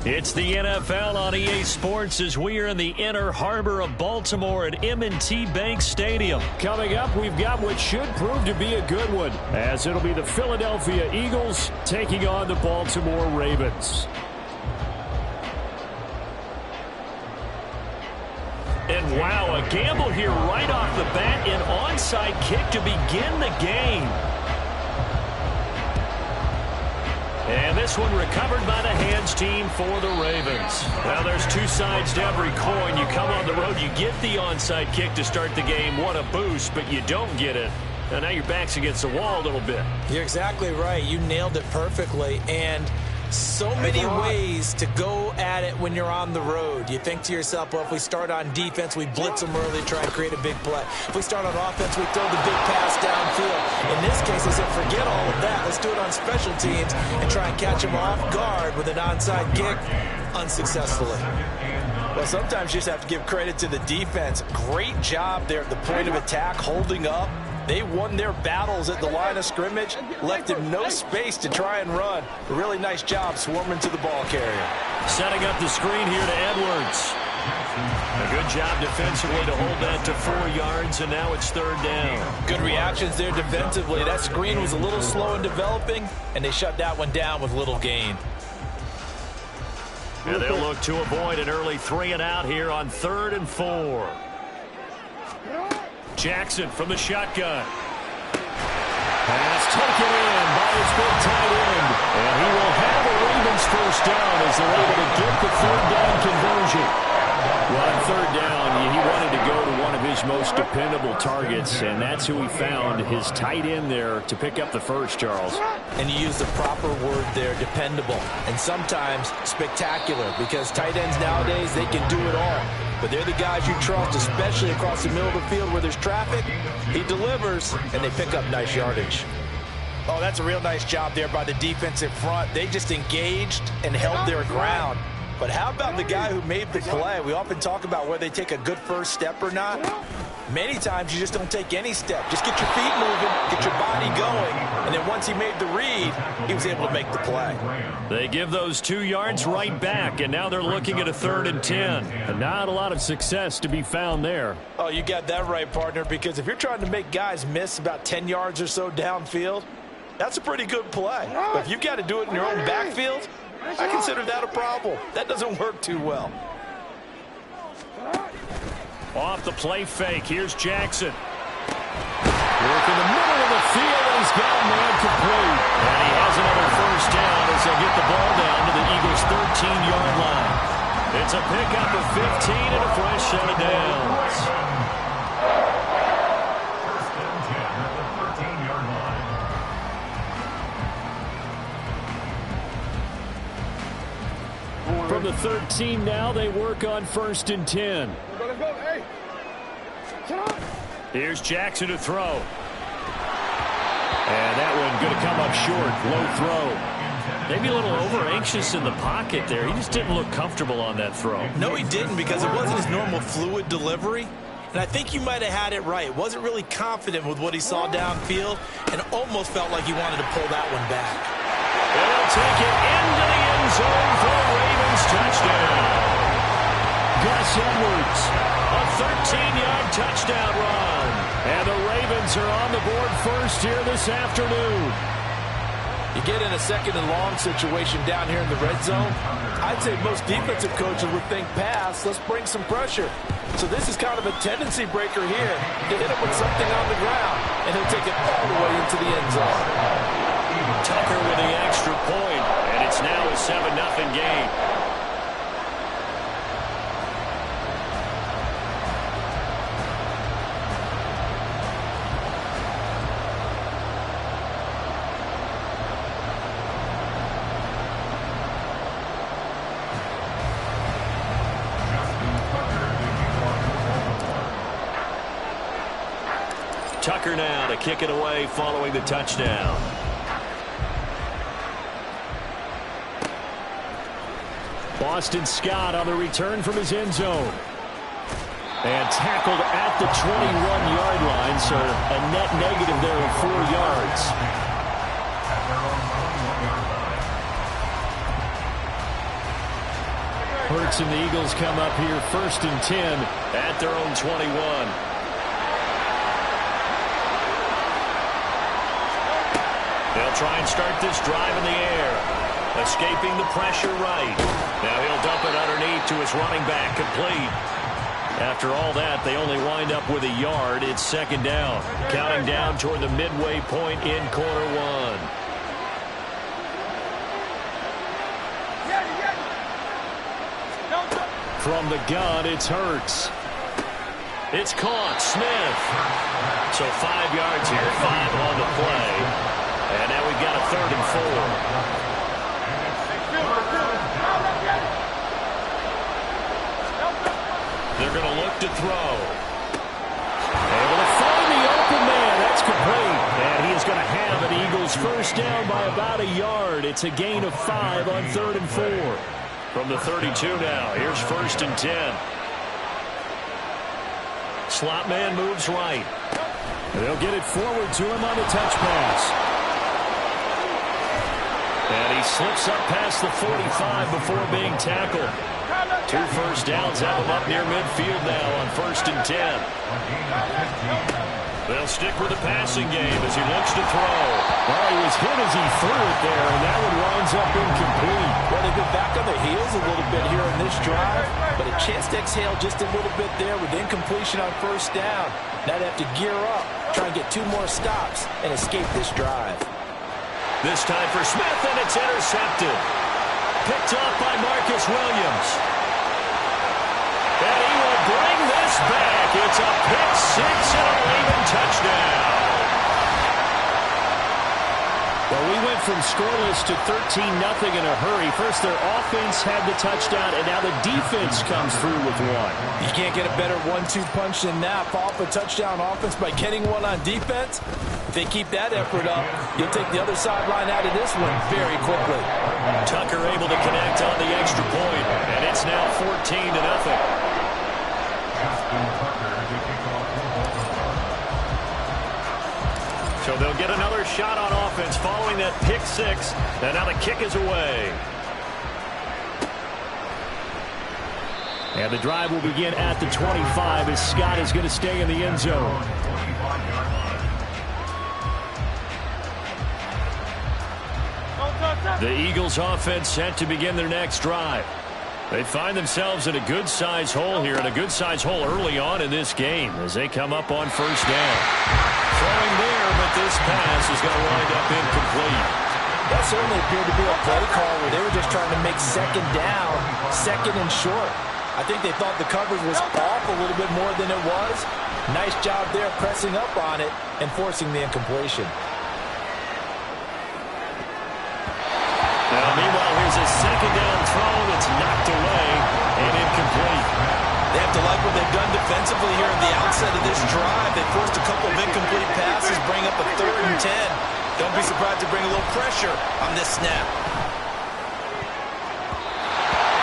It's the NFL on EA Sports as we are in the inner harbor of Baltimore at M&T Bank Stadium. Coming up, we've got what should prove to be a good one, as it'll be the Philadelphia Eagles taking on the Baltimore Ravens. And wow, a gamble here right off the bat, an onside kick to begin the game. And this one recovered by the hands team for the Ravens. Well, there's two sides to every coin. You come on the road, you get the onside kick to start the game. What a boost, but you don't get it. And now your back's against the wall a little bit. You're exactly right. You nailed it perfectly. And so many ways to go at it when you're on the road. You think to yourself, well, if we start on defense, we blitz them early, try and create a big play. If we start on offense, we throw the big pass downfield. In this case, I said, forget all of that. Let's do it on special teams and try and catch them off guard with an onside kick unsuccessfully. Well, sometimes you just have to give credit to the defense. Great job there at the point of attack, holding up. They won their battles at the line of scrimmage, left him no space to try and run. A really nice job swarming to the ball carrier. Setting up the screen here to Edwards. A good job defensively to hold that to 4 yards, and now it's third down. Good reactions there defensively. That screen was a little slow in developing, and they shut that one down with little gain. And they'll look to avoid an early 3-and-out here on 3rd and 4. Jackson from the shotgun. Pass taken in by his big tight end. And he will have a Ravens first down as they're able to get the third down conversion. Well, on third down, he wanted to go to one of his most dependable targets, and that's who he found, his tight end there, to pick up the first, Charles. And you use the proper word there, dependable, and sometimes spectacular, because tight ends nowadays, they can do it all. But they're the guys you trust, especially across the middle of the field where there's traffic. He delivers, and they pick up nice yardage. Oh, that's a real nice job there by the defensive front. They just engaged and held their ground. But how about the guy who made the play? We often talk about whether they take a good first step or not. Many times you just don't take any step. Just get your feet moving, get your body going, and then once he made the read, he was able to make the play. They give those 2 yards right back, and now they're looking at a 3rd and 10. And not a lot of success to be found there. Oh, you got that right, partner, because if you're trying to make guys miss about 10 yards or so downfield, that's a pretty good play. But if you've got to do it in your own backfield, I consider that a problem. That doesn't work too well. Off the play fake, here's Jackson. Work in the middle of the field, and he's got a man complete. And he has another first down as they get the ball down to the Eagles' 13-yard line. It's a pickup of 15 and a fresh set of downs. From the 13 now, they work on 1st and 10. Here's Jackson to throw. And that one going to come up short. Low throw. Maybe a little over-anxious in the pocket there. He just didn't look comfortable on that throw. No, he didn't, because it wasn't his normal fluid delivery. And I think you might have had it right. Wasn't really confident with what he saw downfield and almost felt like he wanted to pull that one back. And he'll take it into the end zone for a Ravens touchdown. Gus Edwards, a 13-yard touchdown run. And the Ravens are on the board first here this afternoon. You get in a 2nd and long situation down here in the red zone, I'd say most defensive coaches would think pass, let's bring some pressure. So this is kind of a tendency breaker here to hit him with something on the ground, and he'll take it all the way into the end zone. Tucker with the extra point, and it's now a 7-0 game. Tucker now to kick it away following the touchdown. Boston Scott on the return from his end zone. And tackled at the 21-yard line, so a net negative there of 4 yards. Hurts and the Eagles come up here 1st and 10 at their own 21. They'll try and start this drive in the air. Escaping the pressure right. Now he'll dump it underneath to his running back. Complete. After all that, they only wind up with a yard. It's 2nd down. Counting down toward the midway point in quarter one. From the gun, it's Hurts. It's caught. Smith. So 5 yards here, 5 on the play. And now we've got a 3rd and 4. They're going to look to throw. Able to find the open man. That's complete. And he is going to have an Eagles 1st down by about a yard. It's a gain of 5 on 3rd and 4. From the 32 now. Here's 1st and 10. Slot man moves right. They'll get it forward to him on the touch pass. And he slips up past the 45 before being tackled. 2 first downs have him up near midfield now on 1st and 10. They'll stick with the passing game as he looks to throw. Well, he was hit as he threw it there, and that one winds up incomplete. Well, they've been back on their heels a little bit here in this drive, but a chance to exhale just a little bit there with incompletion on 1st down. Now they have to gear up, try and get 2 more stops, and escape this drive. This time for Smith, and it's intercepted. Picked up by Marcus Williams. And he will bring this back. It's a pick 6 and a Raven touchdown. Well, we went from scoreless to 13-0 in a hurry. First, their offense had the touchdown, and now the defense comes through with one. You can't get a better 1-2 punch than that. Off a touchdown offense by getting one on defense. If they keep that effort up, you'll take the other sideline out of this one very quickly. Tucker able to connect on the extra point, and it's now 14-0. So they'll get another shot on offense following that pick 6, and now the kick is away. And the drive will begin at the 25 as Scott is going to stay in the end zone. The Eagles offense set to begin their next drive. They find themselves in a good-sized hole here, and a good-sized hole early on in this game as they come up on 1st down. Throwing there, but this pass is going to wind up incomplete. That certainly appeared to be a play call where they were just trying to make 2nd down, 2nd and short. I think they thought the coverage was off a little bit more than it was. Nice job there pressing up on it and forcing the incompletion. Now, meanwhile, here's a 2nd down throw that's knocked away and incomplete. They have to like what they've done defensively here at the outset of this drive. They forced a couple of incomplete passes, bring up a 3rd and 10. Don't be surprised to bring a little pressure on this snap.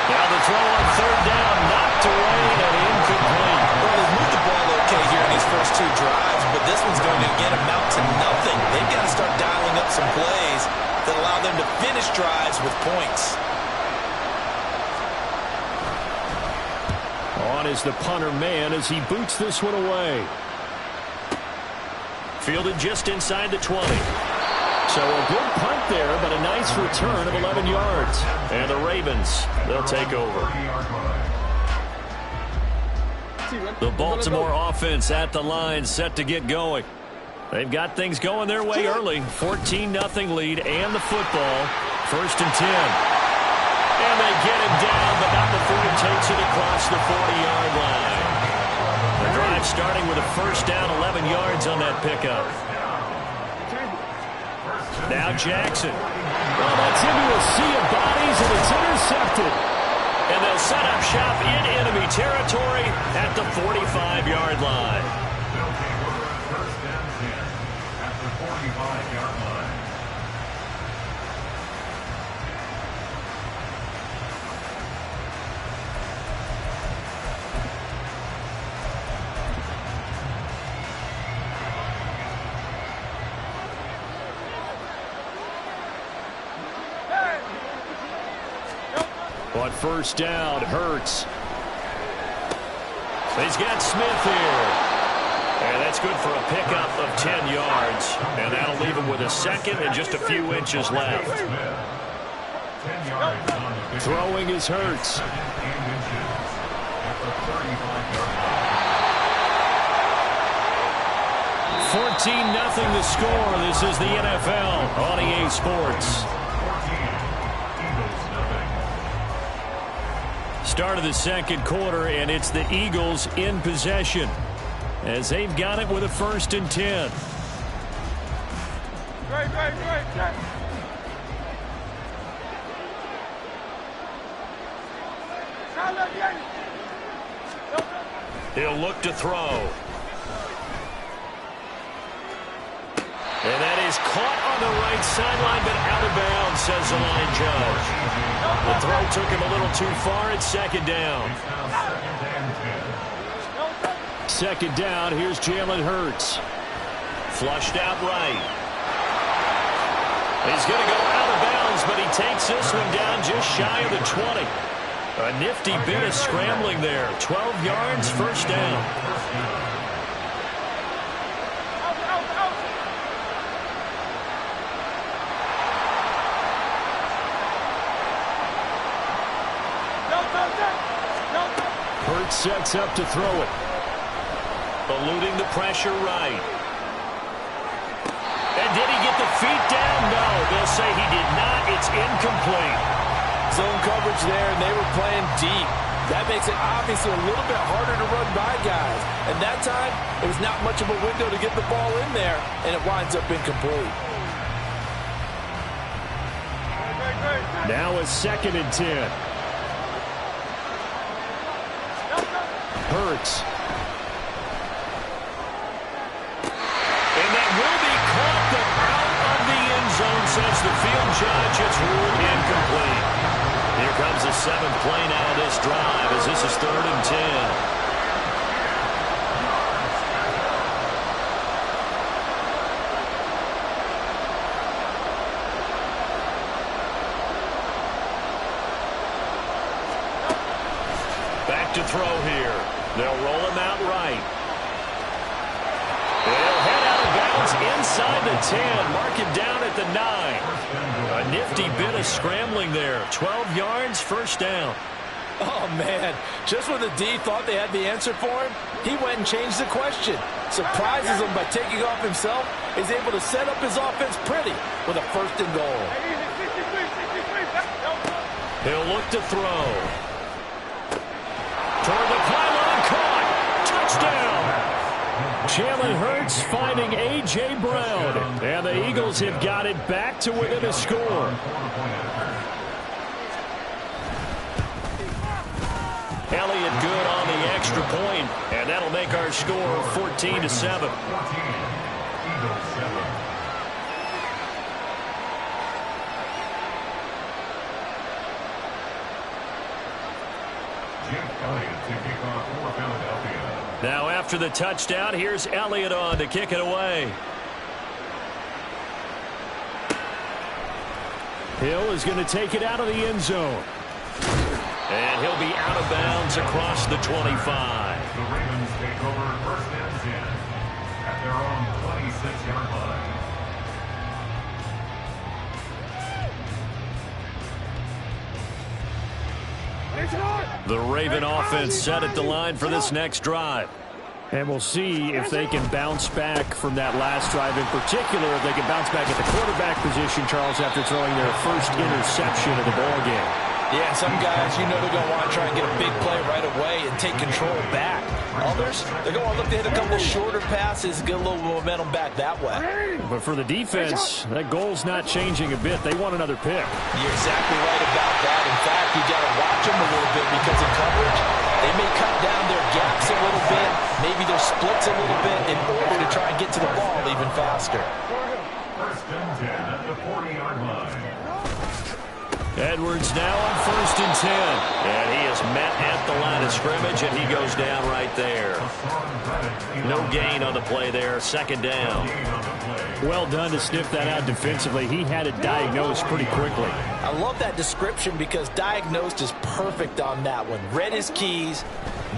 Now the throw on 3rd down, knocked away and incomplete. Well, they've moved the ball okay here in these first 2 drives, but this one's going to again amount to nothing. They've got to start dialing up some plays that allow them to finish drives with points. On is the punter man as he boots this one away. Fielded just inside the 20. So a good punt there, but a nice return of 11 yards. And the Ravens, they'll take over. The Baltimore offense at the line, set to get going. They've got things going their way early. 14-0 lead and the football. 1st and 10. And they get him down, but not before he takes it across the 40-yard line. The drive starting with a 1st down, 11 yards on that pickup. Now Jackson. Well, that's into a sea of bodies, and it's intercepted. And they'll set up shop in enemy territory at the 45-yard line. On first down, Hurts. He's got Smith here. And that's good for a pickup of 10 yards. And that'll leave him with a second and just a few inches left. Throwing is Hurts. 14-0 the score. This is the NFL on EA Sports. Start of the second quarter, and it's the Eagles in possession as they've got it with a 1st and 10. He'll look to throw. And that is caught on the right sideline, but out of bounds, says the line judge. The throw took him a little too far. It's 2nd down. 2nd down. Here's Jalen Hurts. Flushed out right. He's going to go out of bounds, but he takes this one down just shy of the 20. A nifty bit of scrambling there. 12 yards, 1st down. Hurts sets up to throw it. Eluding the pressure right. And did he get the feet down? No, they'll say he did not. It's incomplete. Zone coverage there, and they were playing deep. That makes it obviously a little bit harder to run by guys. And that time, it was not much of a window to get the ball in there, and it winds up incomplete. Now a 2nd and 10. Hurts. And that will be caught, but out of the end zone, says the field judge. It's ruled incomplete. Here comes the 7th play now of this drive as this is 3rd and 10. Back to throw here. They'll roll him out right. They'll head out of bounds inside the 10. Mark him down at the 9. A nifty bit of scrambling there. 12 yards, 1st down. Oh, man. Just when the D thought they had the answer for him, he went and changed the question. Surprises him by taking off himself. He's able to set up his offense pretty with a 1st and goal. He'll look to throw. Toward the pylon, caught. Touchdown. Jalen Hurts finding A.J. Brown. And the Eagles have got it back to within a score. Elliott good on the extra point, and that'll make our score 14-7. Now after the touchdown, here's Elliott on to kick it away. Hill is going to take it out of the end zone. And he'll be out of bounds across the 25. The Ravens take over 1st and 10 at their own 26-yard line. The Raven offense set at the line for this next drive. And we'll see if they can bounce back from that last drive. In particular, if they can bounce back at the quarterback position, Charles, after throwing their first interception of the ballgame. Yeah, some guys, you know, they're going to want to try and get a big play right away and take control back. Others, they're going to look to hit a couple shorter passes, get a little momentum back that way. But for the defense, that goal's not changing a bit. They want another pick. You're exactly right about that. In fact, you got to watch them a little bit because in coverage, they may cut down their gaps a little bit, maybe their splits a little bit in order to try and get to the ball even faster. 1st and 10 at the 40-yard line. Edwards now on 1st and 10. And he is met at the line of scrimmage, and he goes down right there. No gain on the play there. 2nd down. Well done to sniff that out defensively. He had it diagnosed pretty quickly. I love that description because diagnosed is perfect on that one. Read his keys,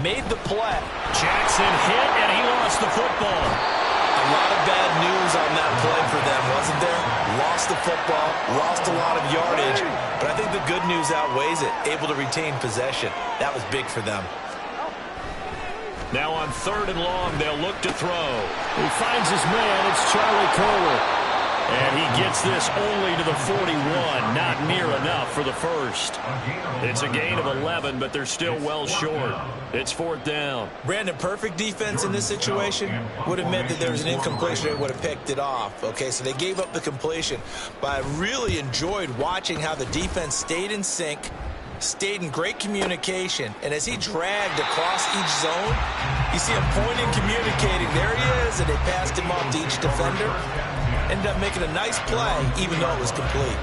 made the play. Jackson hit, and he lost the football. A lot of bad news on that play for them, wasn't there? Lost the football, lost a lot of yardage, but I think the good news outweighs it. Able to retain possession. That was big for them. Now on 3rd and long, they'll look to throw. He finds his man. It's Charlie Kohler. And he gets this only to the 41. Not near enough for the first. It's a gain of 11, but they're still well short. It's 4th down. Brandon, perfect defense in this situation would have meant that there was an incompletion. They would have picked it off. Okay, so they gave up the completion. But I really enjoyed watching how the defense stayed in sync, stayed in great communication, and as he dragged across each zone, you see him pointing, communicating. There he is, and they passed him off to each defender. Ended up making a nice play, even though it was complete.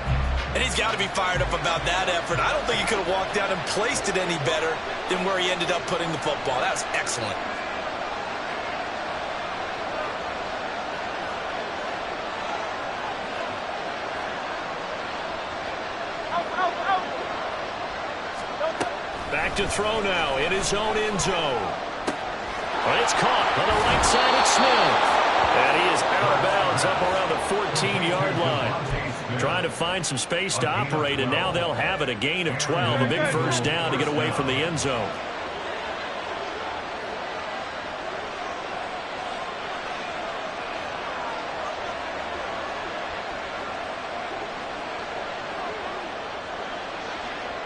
And he's got to be fired up about that effort. I don't think he could have walked down and placed it any better than where he ended up putting the football. That was excellent. Back to throw now in his own end zone. But it's caught on the right side of Smith. And he is out of bounds up around the 14-yard line. Trying to find some space to operate, and now they'll have it. A gain of 12, a big first down to get away from the end zone.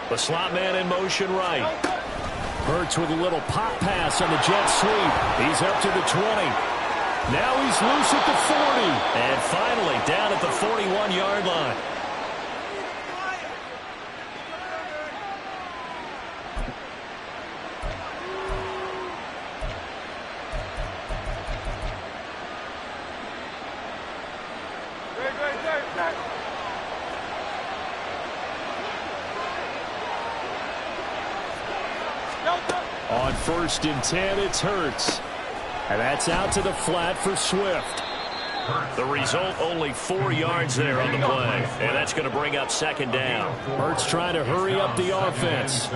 The slot man in motion right. Hurts with a little pop pass on the jet sweep. He's up to the 20. Now he's loose at the 40. And finally down at the 41-yard line. On 1st and 10, it's Hurts. And that's out to the flat for Swift. The result, only 4 yards there on the play. And that's going to bring up 2nd down. Hurts trying to hurry up the offense.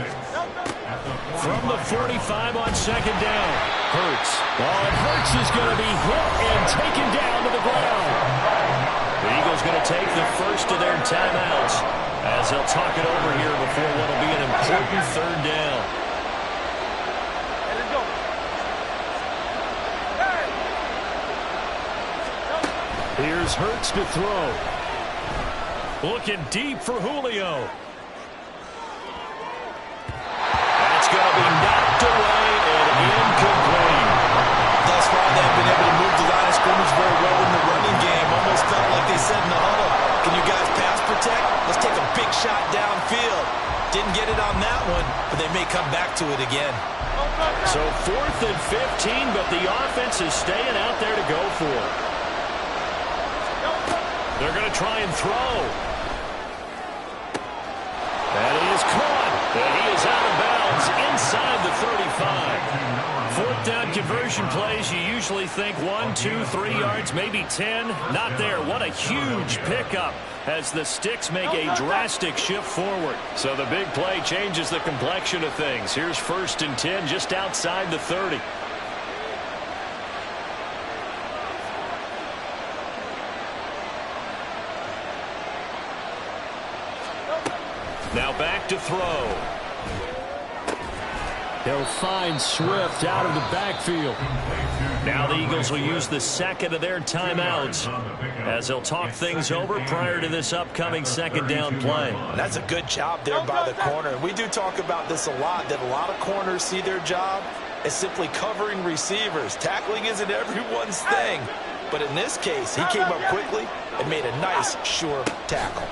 From the 45 on 2nd down. Hurts. Oh, and Hurts is going to be hit and taken down to the ground. The Eagles going to take the first of their timeouts as they'll talk it over here before what will be an important 3rd down. Here's Hurts to throw. Looking deep for Julio. That's going to be knocked away and incomplete. Thus far, they've been able to move the line of scrimmage very well in the running game. Almost felt like they said in the huddle, can you guys pass protect? Let's take a big shot downfield. Didn't get it on that one, but they may come back to it again. So 4th and 15, but the offense is staying out there to go for it. They're going to try and throw. That is caught. And he is out of bounds inside the 35. 4th down conversion plays, you usually think 1, 2, 3 yards, maybe 10. Not there. What a huge pickup as the sticks make a drastic shift forward. So the big play changes the complexion of things. Here's 1st and 10 just outside the 30. Now back to throw. They'll find Swift out of the backfield. Now the Eagles will use the 2nd of their timeouts as they'll talk things over prior to this upcoming 2nd down play. That's a good job there by the corner. We do talk about this a lot, that a lot of corners see their job as simply covering receivers. Tackling isn't everyone's thing. But in this case, he came up quickly and made a nice, sure tackle.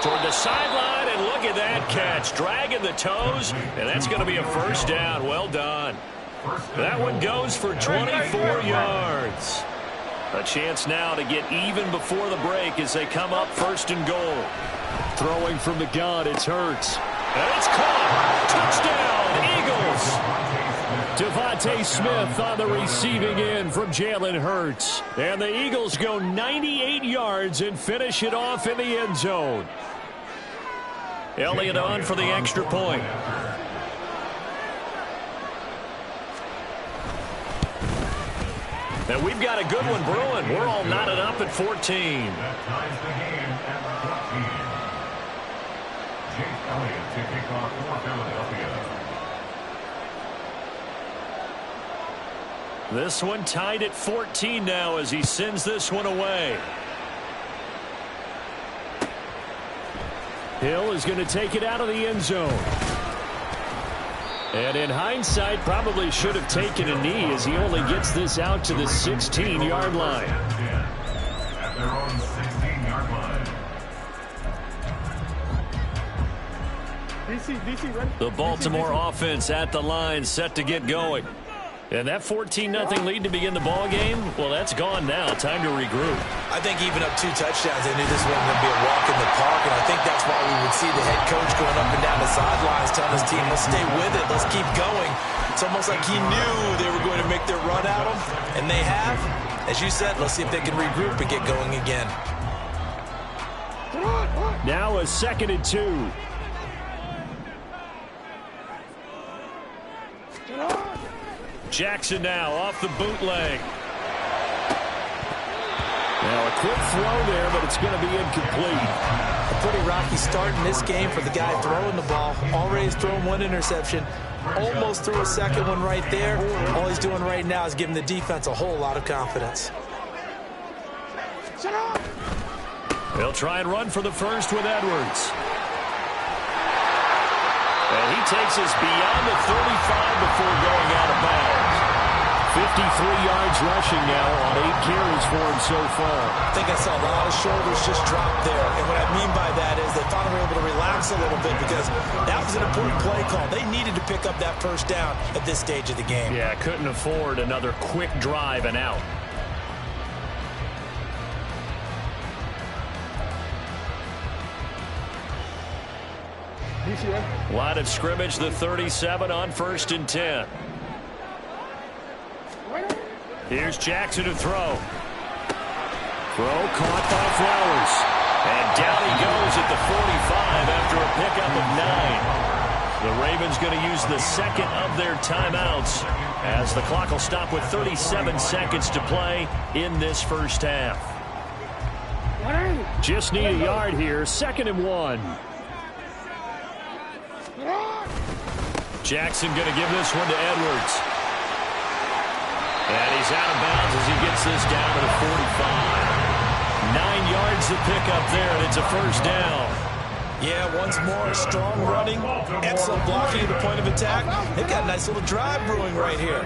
Toward the sideline, and look at that catch. Dragging the toes, and that's going to be a first down. Well done. That one goes for 24 yards. A chance now to get even before the break as they come up 1st and goal. Throwing from the gun, it's Hurts. And it's caught. Touchdown, Eagles. Devontae Smith on the receiving end from Jalen Hurts. And the Eagles go 98 yards and finish it off in the end zone. Elliott on for the extra point. And we've got a good one brewing. We're all knotted up at 14. That ties the game at 14. Jake Elliott to kick off for Philadelphia. This one tied at 14 now as he sends this one away. Hill is going to take it out of the end zone. And in hindsight, probably should have taken a knee as he only gets this out to the 16-yard line. At their own 16-yard line. The Baltimore offense at the line, set to get going. And that 14-0 lead to begin the ball game, well, that's gone now. Time to regroup. I think even up 2 touchdowns, they knew this wasn't going to be a walk in the park, and I think that's why we would see the head coach going up and down the sidelines telling his team, let's stay with it, let's keep going. It's almost like he knew they were going to make their run at him, and they have. As you said, let's see if they can regroup and get going again. Now a 2nd and 2. Jackson now off the bootleg. Now a quick throw there, but it's going to be incomplete. A pretty rocky start in this game for the guy throwing the ball. Already has thrown 1 interception. Almost threw a 2nd one right there. All he's doing right now is giving the defense a whole lot of confidence. They'll try and run for the first with Edwards. And he takes us beyond the 35 before going out of bounds. 53 yards rushing now on 8 carries for him so far. I think I saw a lot of shoulders just drop there. And what I mean by that is they finally were able to relax a little bit because that was an important play call. They needed to pick up that first down at this stage of the game. Yeah, couldn't afford another quick drive and out. Line of scrimmage, the 37 on 1st and 10. Here's Jackson to throw. Throw caught by Flowers. And down he goes at the 45 after a pickup of 9. The Ravens going to use the 2nd of their timeouts as the clock will stop with 37 seconds to play in this first half. Just need a yard here, 2nd and 1. Jackson going to give this one to Edwards. And he's out of bounds as he gets this down to the 45. 9 yards to pick up there, and it's a first down. Yeah, once more, strong running, excellent blocking at the point of attack. They've got a nice little drive brewing right here.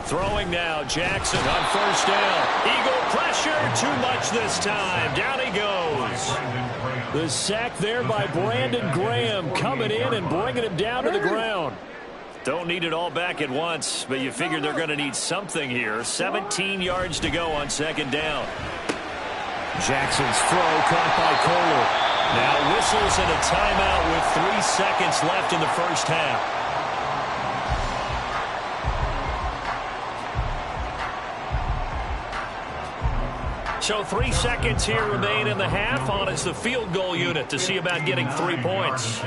Throwing now, Jackson on first down. Eagle pressure, too much this time. Down he goes. The sack there by Brandon Graham coming in and bringing him down to the ground. Don't need it all back at once, but you figure they're going to need something here. 17 yards to go on 2nd down. Jackson's throw caught by Kohler. Now whistles and a timeout with 3 seconds left in the first half. So 3 seconds here remain in the half. On is the field goal unit to see about getting 3 points.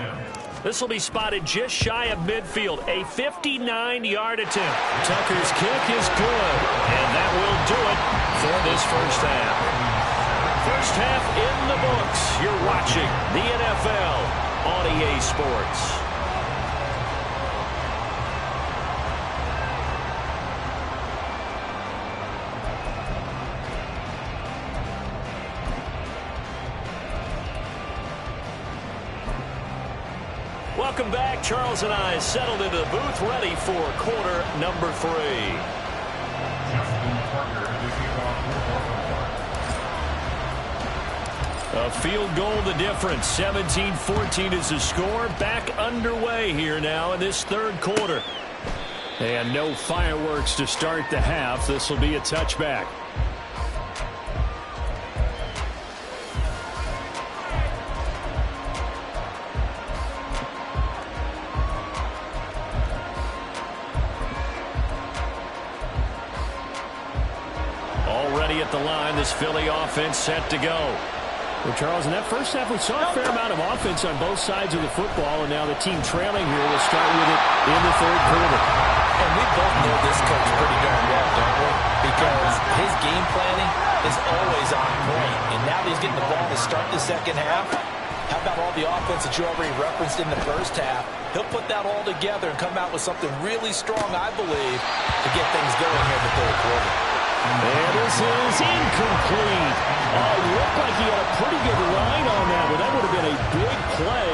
This will be spotted just shy of midfield. A 59-yard attempt. Tucker's kick is good. And that will do it for this first half. First half in the books. You're watching the NFL on EA Sports. Welcome back. Charles and I settled into the booth, ready for quarter number 3. A field goal the difference. 17-14 is the score. Back underway here now in this 3rd quarter. And no fireworks to start the half. This will be a touchback. Already at the line, this Philly offense set to go. Well, Charles, in that first half, we saw a fair amount of offense on both sides of the football, and now the team trailing here will start with it in the third quarter. And we both know this coach pretty darn well, don't we? Because his game planning is always on point. And now that he's getting the ball to start the second half, how about all the offense that you already referenced in the first half? He'll put that all together and come out with something really strong, I believe, to get things going here in the third quarter. And this is incomplete. Oh, it looked like he had a pretty good line on that, but that would have been a big play,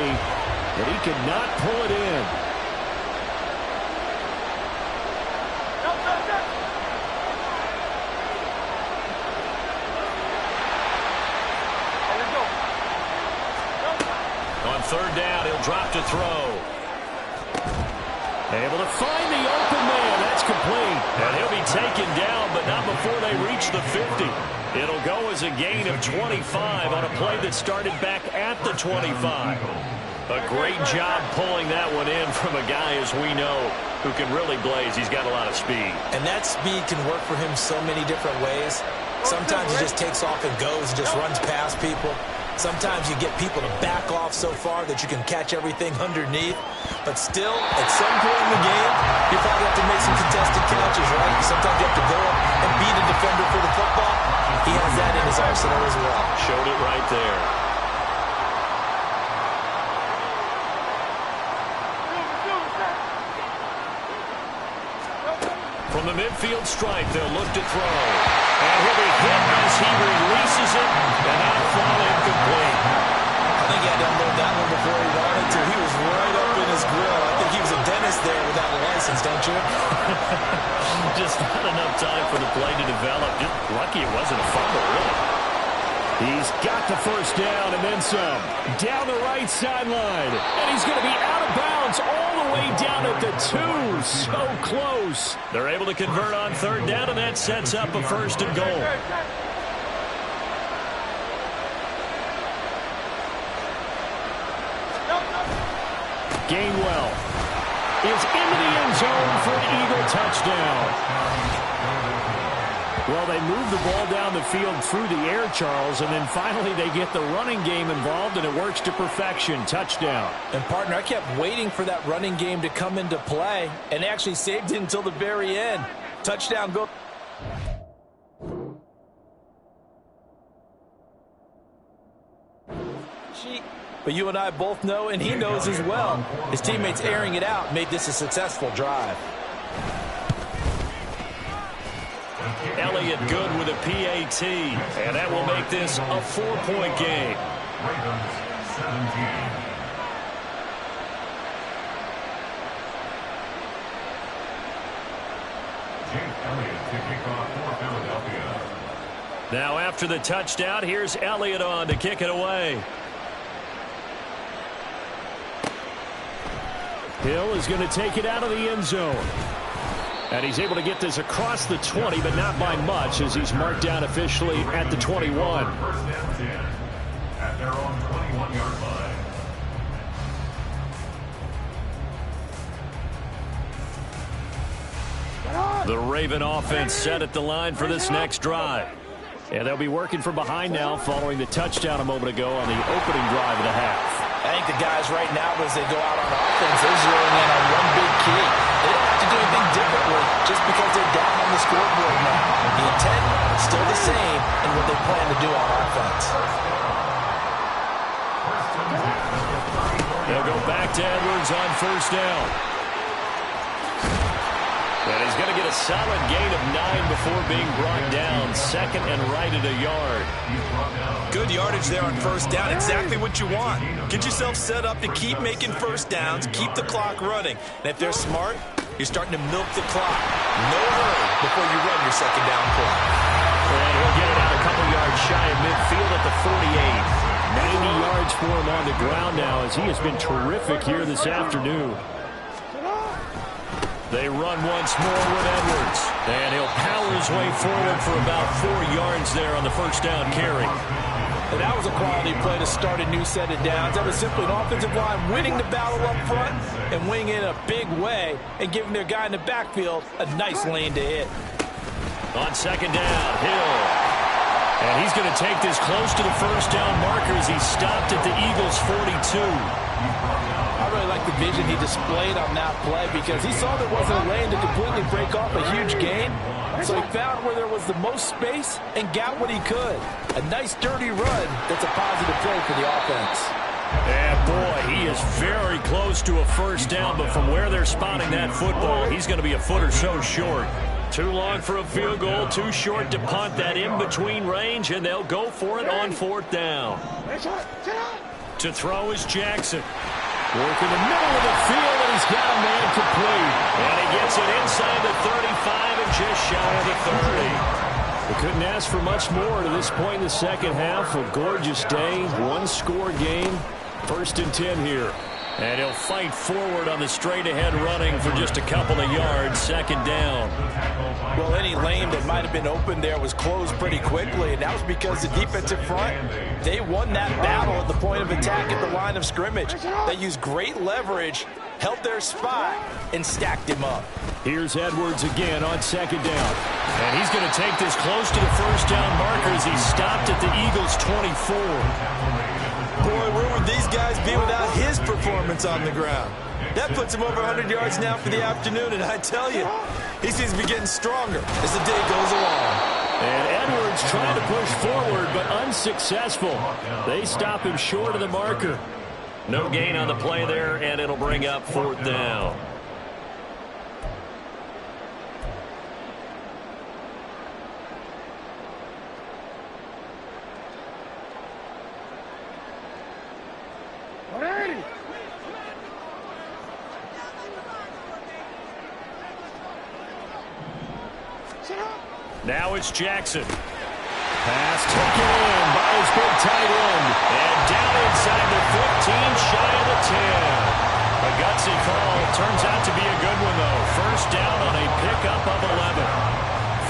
but he could not pull it in. On third down, he'll drop to throw. Able to find the open man. That's complete. And he'll be taken down, but not before they reach the 50. It'll go as a gain of 25 on a play that started back at the 25. A great job pulling that one in from a guy, as we know, who can really blaze. He's got a lot of speed. And that speed can work for him so many different ways. Sometimes he just takes off and goes and just runs past people. Sometimes you get people to back off so far that you can catch everything underneath. But still, at some point in the game, you probably have to make some contested catches, right? Sometimes you have to go up and beat a defender for the football. He has that in his arsenal as well. Showed it right there. From the midfield stripe, they'll look to throw. And he'll be hit as he releases it, and that'll fall incomplete. I think he had to unload that one before he wanted to. He was right up in his grill. I think he was a dentist there without a license, don't you? Just not enough time for the play to develop. Just lucky it wasn't a fumble, really. He's got the first down and then some. Down the right sideline. And he's going to be out of bounds all the way down at the 2. So close. They're able to convert on third down, and that sets up a first and goal. Gainwell is into the end zone for an Eagle touchdown. Well, they move the ball down the field through the air, Charles, and then finally they get the running game involved, and it works to perfection. Touchdown. And, partner, I kept waiting for that running game to come into play and actually saved it until the very end. Touchdown go. But you and I both know, and he knows as well, his teammates airing it out made this a successful drive. Elliott good with a PAT, and that will make this a 4-point game. Ravens 17. Jake Elliott to kick off for Philadelphia. Now after the touchdown, here's Elliott on to kick it away. Hill is going to take it out of the end zone. And he's able to get this across the 20, but not by much, as he's marked down officially at the 21. First and 10 at their own 21-yard line. The Raven offense set at the line for this next drive. And they'll be working from behind now following the touchdown a moment ago on the opening drive of the half. I think the guys right now, as they go out on offense, they're zeroing in on one big key. They don't have to do anything differently just because they're down on the scoreboard now. The intent is still the same in what they plan to do on offense. They'll go back to Edwards on first down. And he's going to get a solid gain of 9 before being brought down. Second and right at a yard. Good yardage there on first down. Exactly what you want. Get yourself set up to keep making first downs, keep the clock running. And if they're smart, you're starting to milk the clock. No hurry before you run your second down play. And he'll get it out a couple yards shy of midfield at the 48. 90 yards for him on the ground now, as he has been terrific here this afternoon. They run once more with Edwards. And he'll power his way forward for about 4 yards there on the first down carry. And that was a quality play to start a new set of downs. That was simply an offensive line winning the battle up front and winning it in a big way and giving their guy in the backfield a nice lane to hit. On second down, Hill. And he's going to take this close to the first down marker as he stopped at the Eagles' 42. I really like the vision he displayed on that play because he saw there wasn't a lane to completely break off a huge gain. So he found where there was the most space and got what he could. A nice dirty run that's a positive play for the offense. And boy, he is very close to a first down, but from where they're spotting that football, he's going to be a foot or so short. Too long for a field goal, too short to punt that in-between range, and they'll go for it on fourth down. To throw is Jackson. Working the middle of the field, and he's got a man complete. And he gets it inside the 35 and just shy of the 30. We couldn't ask for much more to this point in the second half. A gorgeous day, one-score game. First and 10 here. And he'll fight forward on the straight-ahead running for just a couple of yards, second down. Well, any lane that might have been open there was closed pretty quickly, and that was because the defensive front, they won that battle at the point of attack at the line of scrimmage. They used great leverage, held their spot, and stacked him up. Here's Edwards again on second down. And he's going to take this close to the first down marker as he stopped at the Eagles' 24. Boy, where would these guys be without his performance on the ground? That puts him over 100 yards now for the afternoon, and I tell you, he seems to be getting stronger as the day goes along. And Edwards trying to push forward, but unsuccessful. They stop him short of the marker. No gain on the play there, and it'll bring up fourth down. Now it's Jackson. Pass taken in by his big tight end. And down inside the 15, shy of the 10. A gutsy call. Turns out to be a good one, though. First down on a pickup of 11.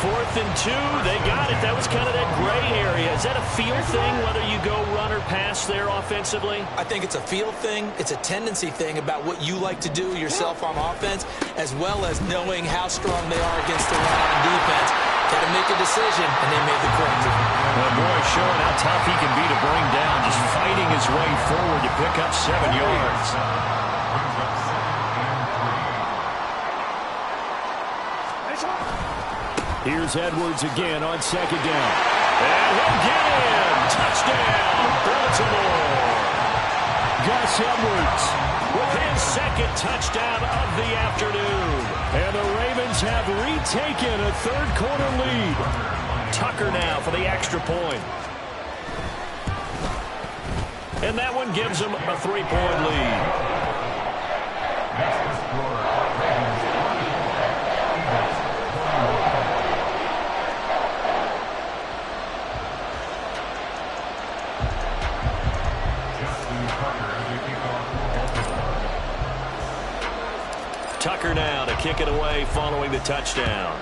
Fourth and 2. They got it. That was kind of that gray area. Is that a feel thing, whether you go run or pass there offensively? I think it's a feel thing. It's a tendency thing about what you like to do yourself on offense, as well as knowing how strong they are against the run on defense. Got to make a decision, and they made the correct one. Well, boy, showing how tough he can be to bring down, just fighting his way forward to pick up 7 yards. Here's Edwards again on second down. And he'll get in. Touchdown, Baltimore. Gus Edwards with his second touchdown of the afternoon. And the Ravens have retaken a third-quarter lead. Tucker now for the extra point. And that one gives them a 3-point lead. Tucker now to kick it away following the touchdown.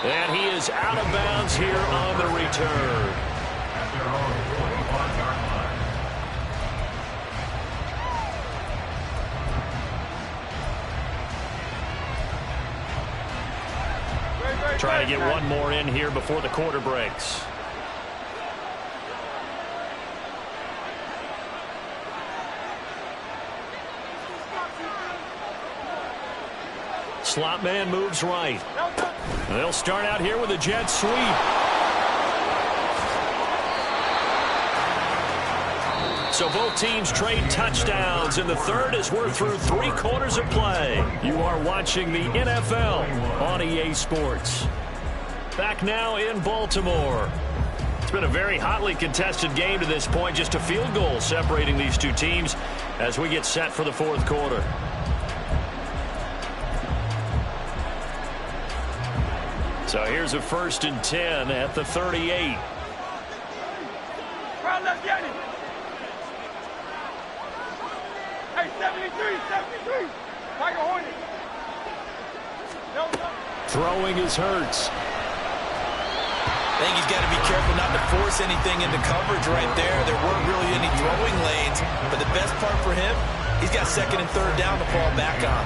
And he is out of bounds here on the return. Try to get one more in here before the quarter breaks. Slot man moves right. They'll start out here with a jet sweep. So both teams trade touchdowns in the third as we're through 3 quarters of play. You are watching the NFL on EA Sports. Back now in Baltimore. It's been a very hotly contested game to this point. Just a field goal separating these two teams as we get set for the fourth quarter. So here's a 1st and 10 at the 38. let's get it. Hey, 73, 73. Tiger Hornet. No. Throwing is Hurts. I think he's got to be careful not to force anything into coverage right there. There weren't really any throwing lanes, but the best part for him, he's got second and third down to fall back on.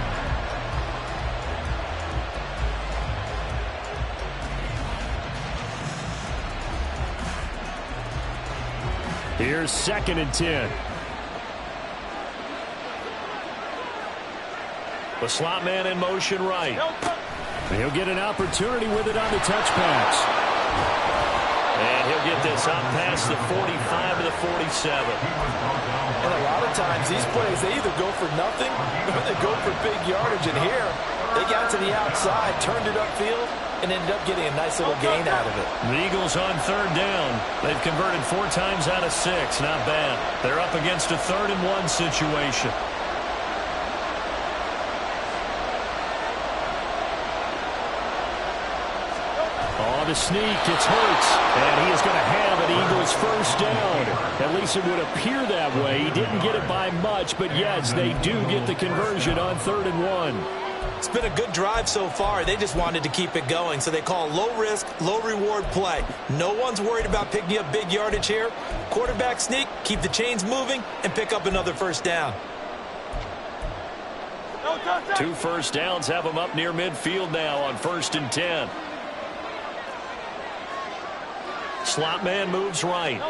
Here's 2nd and 10. The slot man in motion right. He'll get an opportunity with it on the touch pass. And he'll get this up past the 45 to the 47. And a lot of times these plays, they either go for nothing or they go for big yardage. And here, they got to the outside, turned it upfield, and ended up getting a nice little gain out of it. The Eagles on 3rd down. They've converted 4 times out of 6. Not bad. They're up against a 3rd and 1 situation. On the sneak, it's Hurts, and he is going to have an Eagles first down. At least it would appear that way. He didn't get it by much, but yes, they do get the conversion on 3rd and 1. It's been a good drive so far. They just wanted to keep it going, so they call low-risk, low-reward play. No one's worried about picking up big yardage here. Quarterback sneak, keep the chains moving, and pick up another first down. 2 first downs have them up near midfield now on 1st and 10. Slot man moves right.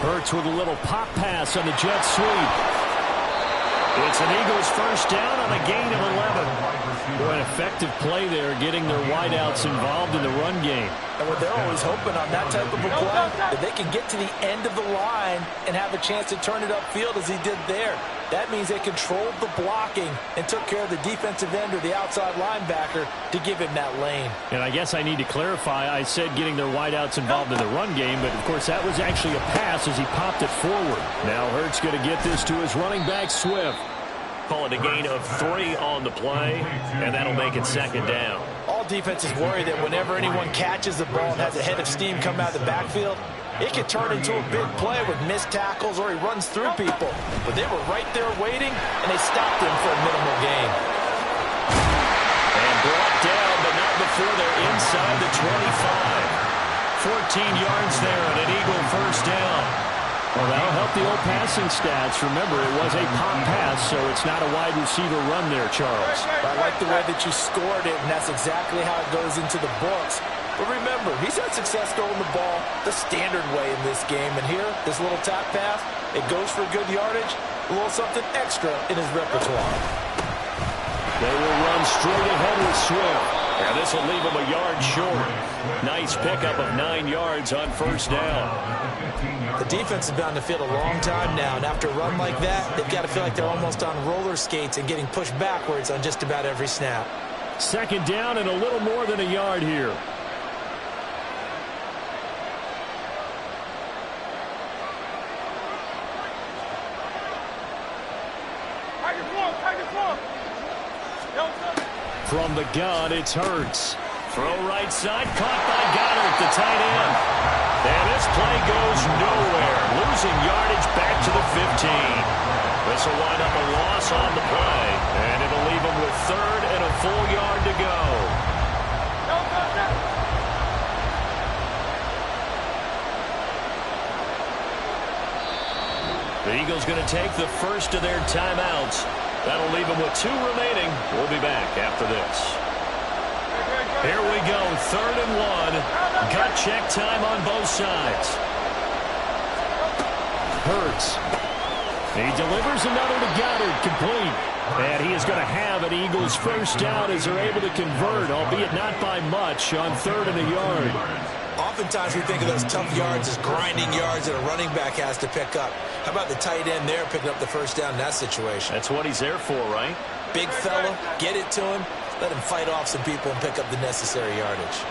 Hurts with a little pop pass on the jet sweep. It's an Eagles first down on a gain of 11. Boy, an effective play there, getting their wideouts involved in the run game. And what they're always hoping on that type of a play, that they can get to the end of the line and have a chance to turn it upfield as he did there. That means they controlled the blocking and took care of the defensive end or the outside linebacker to give him that lane. And I guess I need to clarify, I said getting their wideouts involved in the run game, but of course that was actually a pass as he popped it forward. Now Hurts going to get this to his running back Swift. Call it a gain of 3 on the play, and that'll make it 2nd down. All defenses worry that whenever anyone catches the ball and has a head of steam come out of the backfield, it could turn into a big play with missed tackles or he runs through people. But they were right there waiting, and they stopped him for a minimal gain. And brought down, but not before they're inside the 25. 14 yards there and an Eagle first down. Well, that'll help the old passing stats. Remember, it was a pop pass, so it's not a wide receiver run there, Charles. I like the way that you scored it, and that's exactly how it goes into the books. But remember, he's had success throwing the ball the standard way in this game. And here, this little tap pass, it goes for good yardage, a little something extra in his repertoire. They will run straight ahead with Swift. And this will leave him a yard short. Nice pickup of 9 yards on first down. The defense has been on the field a long time now, and after a run like that, they've got to feel like they're almost on roller skates and getting pushed backwards on just about every snap. 2nd down and a little more than a yard here. From the gun, it's Hurts. Throw right side, caught by Goddard, the tight end. And this play goes nowhere. Losing yardage back to the 15. This will wind up a loss on the play. And it'll leave him with 3rd and a full yard to go. The Eagles going to take the first of their timeouts. That'll leave them with 2 remaining. We'll be back after this. Here we go, 3rd and 1. Gut check time on both sides. Hurts. He delivers another to Goddard, complete. And he is going to have an Eagles first down as they're able to convert, albeit not by much, on 3rd and a yard. Oftentimes we think of those tough yards as grinding yards that a running back has to pick up. How about the tight end there picking up the first down in that situation? That's what he's there for, right? Big fella, get it to him, let him fight off some people and pick up the necessary yardage.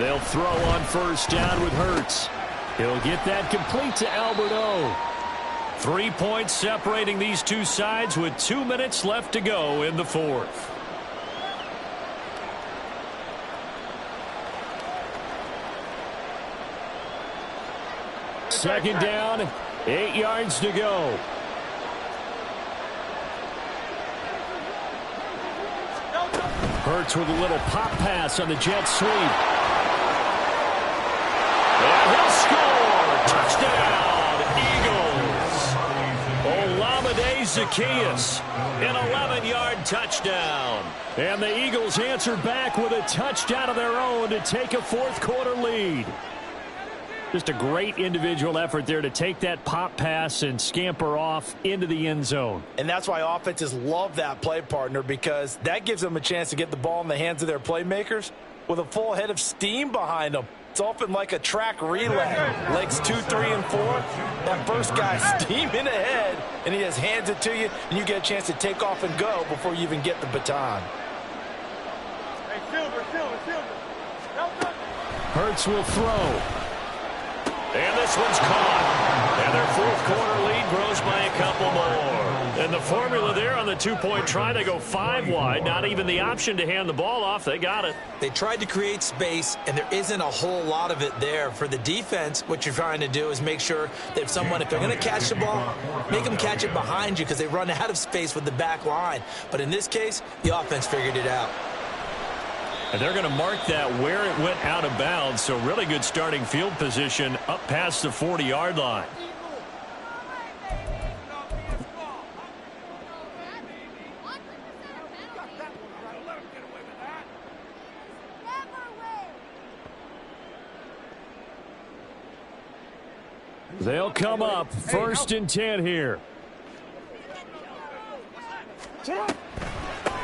They'll throw on first down with Hurts. He'll get that complete to Albert O. 3 points separating these two sides with 2 minutes left to go in the fourth. Second down, 8 yards to go. Hurts with a little pop pass on the jet sweep. And he'll score. Touchdown, Eagles. Olamide Zaccheaus, an 11-yard touchdown. And the Eagles answered back with a touchdown of their own to take a fourth-quarter lead. Just a great individual effort there to take that pop pass and scamper off into the end zone. And that's why offenses love that play, partner, because that gives them a chance to get the ball in the hands of their playmakers with a full head of steam behind them. It's often like a track relay. Legs 2, 3, and 4. That first guy steaming ahead, and he just hands it to you, and you get a chance to take off and go before you even get the baton. Hey, Silver. Hurts will throw. And this one's caught. And their fourth-quarter lead grows by a couple more. And the formula there on the two-point try, they go 5 wide. Not even the option to hand the ball off. They got it. They tried to create space, and there isn't a whole lot of it there. For the defense, what you're trying to do is make sure that if they're going to catch the ball, make them catch it behind you because they run out of space with the back line. But in this case, the offense figured it out. And they're going to mark that where it went out of bounds. So really good starting field position up past the 40-yard line. They'll come up 1st and 10 here.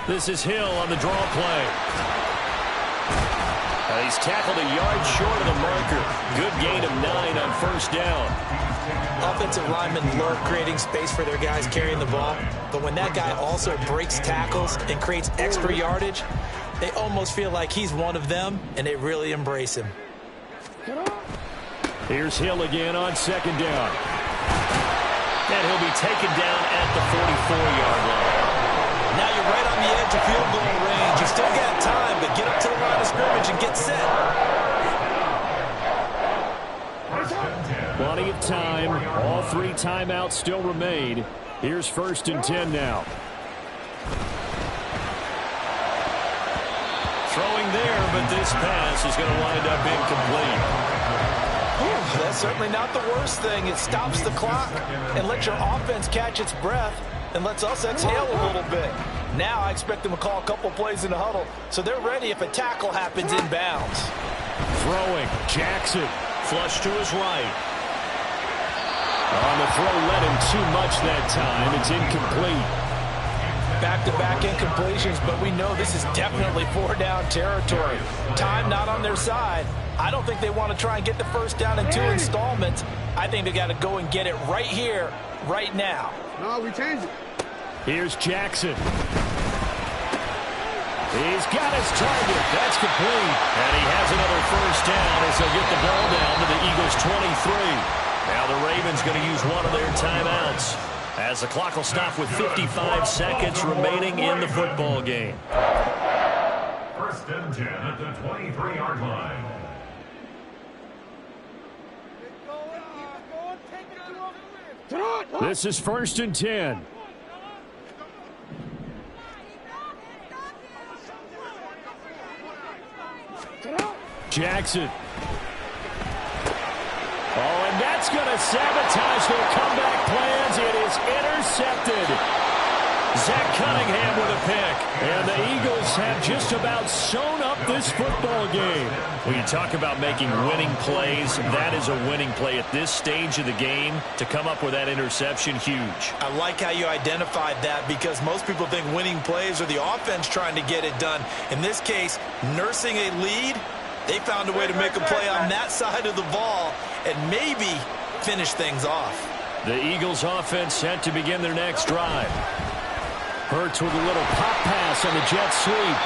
This is Hill on the draw play. He's tackled a yard short of the marker. Good gain of 9 on first down. Offensive linemen love creating space for their guys carrying the ball, but when that guy also breaks tackles and creates extra yardage, they almost feel like he's one of them, and they really embrace him. Here's Hill again on second down. And he'll be taken down at the 44-yard line. Now you're right on the edge of field goal range. You still got time, but get up to the line of scrimmage and get set. Plenty of time. All 3 timeouts still remain. Here's 1st and 10 now. Throwing there, but this pass is going to wind up incomplete. That's certainly not the worst thing. It stops the clock and lets your offense catch its breath and lets us exhale a little bit. Now I expect them to call a couple plays in the huddle so they're ready if a tackle happens inbounds. Throwing. Jackson. Flush to his right. On the throw, led him too much that time. It's incomplete. Back-to-back incompletions, but we know this is definitely 4-down territory. Time not on their side. I don't think they want to try and get the first down in 2 installments. I think they got to go and get it right here, right now. No, we changed it. Here's Jackson. He's got his target. That's complete. And he has another first down as they'll get the ball down to the Eagles' 23. Now the Ravens going to use one of their timeouts as the clock will stop with 55 seconds remaining in the football game. 1st and 10 at the 23-yard line. This is 1st and 10. Jackson. Oh, and that's going to sabotage their comeback plans. It is intercepted. Zach Cunningham with a pick. And the Eagles have just about sewn up this football game. When you talk about making winning plays, that is a winning play at this stage of the game. To come up with that interception, huge. I like how you identified that because most people think winning plays are the offense trying to get it done. In this case, nursing a lead, they found a way to make a play on that side of the ball and maybe finish things off. The Eagles offense set to begin their next drive. Hurts with a little pop pass on the jet sweep.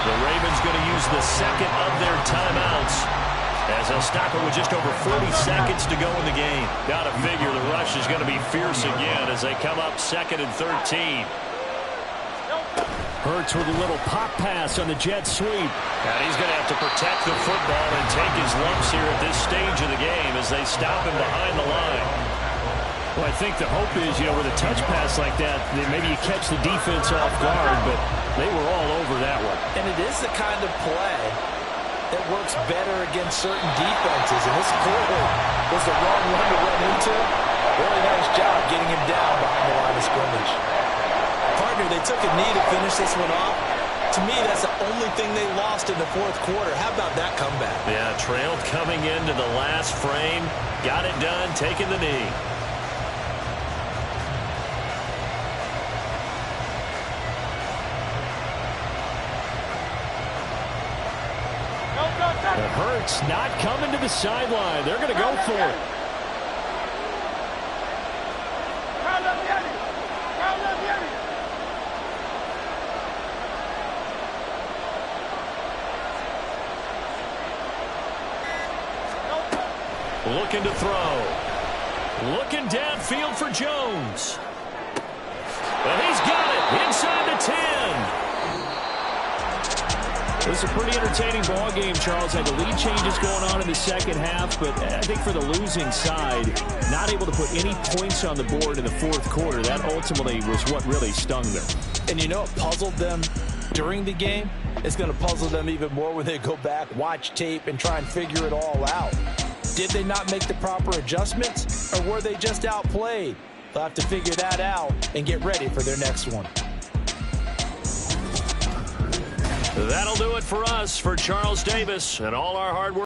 The Ravens going to use the second of their timeouts. As they'll stop it with just over 40 seconds to go in the game. Got to figure the rush is going to be fierce again as they come up 2nd and 13. Hurts with a little pop pass on the jet sweep. And he's going to have to protect the football and take his lumps here at this stage of the game as they stop him behind the line. Well, I think the hope is, with a touch pass like that, maybe you catch the defense off guard, but they were all over that one. And it is the kind of play that works better against certain defenses. And this clearly was the wrong one to run into. Really nice job getting him down behind the line of scrimmage. Partner, they took a knee to finish this one off. To me, that's the only thing they lost in the 4th quarter. How about that comeback? Yeah, trailed coming into the last frame. Got it done, taking the knee. It hurts not coming to the sideline. They're going to go for it. Looking to throw. Looking downfield for Jones. And he's got it inside the 10. This is a pretty entertaining ball game, Charles. Had the lead changes going on in the second half, but I think for the losing side, not able to put any points on the board in the 4th quarter, that ultimately was what really stung them. And you know what puzzled them during the game? It's going to puzzle them even more when they go back, watch tape, and try and figure it all out. Did they not make the proper adjustments, or were they just outplayed? They'll have to figure that out and get ready for their next one. That'll do it for us. For Charles Davis and all our hard work.